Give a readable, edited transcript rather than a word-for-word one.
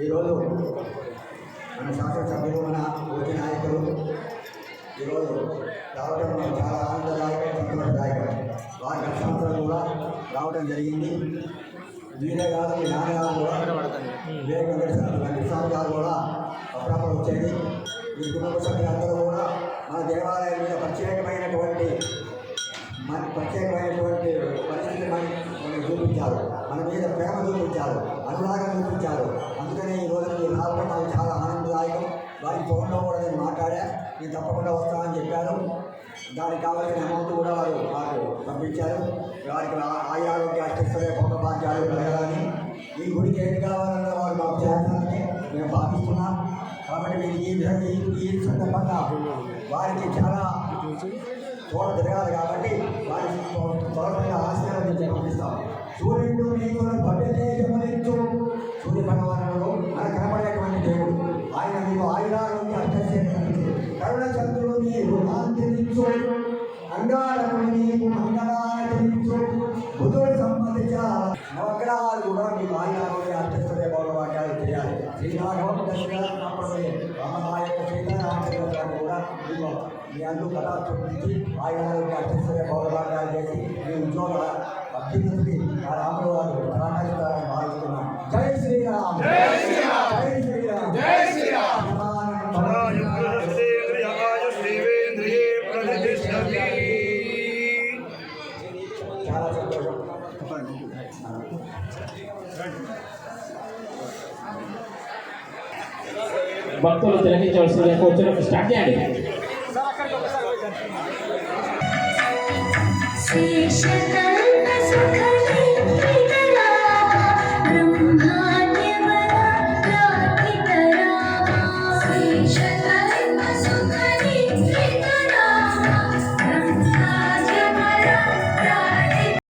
ఈరోజు మన శాసనసభ్యులు మన యువతి నాయకులు ఈరోజు రావడం మనకు చాలా ఆనందదాయకం, సంతోషదాయకం. వారి దర్శనాలు కూడా రావడం జరిగింది. వీరే కాదు మీ నాన్నగారు కూడా వివేక వెంకటేశ్వర గారు కూడా అప్పుడప్పుడు వచ్చేది. ఈ కుటుంబ సభ్యులందరూ కూడా మన దేవాలయం మీద ప్రత్యేకమైనటువంటి పరిస్థితి మనకి చూపించారు. మన మీద ప్రేమ చూపించారు, అనురాగం చూపించారు. అందుకనే ఈ రోజు మీరు రావడం నాకు చాలా ఆనందదాయకం. వారి ఫోన్లో కూడా నేను మాట్లాడా, నేను తప్పకుండా వస్తానని చెప్పారు. దానికి కావాల్సిన అమౌంట్ కూడా వారు మాకు పంపించారు. వారికి ఆరోగ్య అష్టైశ్వర్య భోగభాగ్యాలు కలగాలని, ఈ గుడికి ఏది కావాలన్నా వారు మాకు చేస్తానని మేము భావిస్తున్నాం. కాబట్టి మీరు ఈ విధంగా ఈ సందర్భంగా వారికి చాలా చోట తిరగాలి కాబట్టి వారికి త్వరగా ఆశీర్వదించి పంపిస్తాం. సూర్యుడు మీకు భవ్యతేజమనిచ్చు. సూర్య భగవానుడు మనకు కనబడేటువంటి దేవుడు. ఆయన మీకు ఆయుధారోగ్య అష్టైశ్వర్యాన్ని కరుణ చంద్రుడు మీకు కాంతినిచ్చు. అంగారకుడు మీకు మంగళాచరించు. బుధుడు సంబంధించిన నవగ్రహాలు కూడా మీకు ఆయుధారోగ్య అష్టైశ్వర్య భౌరవాక్యాలు చేయాలి. శ్రీరాఘవం దశరథప్పుడు రామనాయక సీతారామచంద్ర కూడా మీకు మీ అందరూ కళాత్మకి ఆయుధారోగ్య అష్టైశ్వర్య భౌరవాక్యాలు చేసి మీ ఉద్యోగ అభ్యున్నతికి ఆ రాముడు వారు సహకరిస్తారని భావిస్తున్నాం. జై శ్రీరామ్, జై శ్రీరామ్, జై శ్రీరామ్, జై శ్రీరామ్. చాలా సంతోషం. భక్తులు తిలకించవలసిందిగా కూర్చొని స్టార్ట్ చేయండి. శ్రీ శతకల్ప సుఖ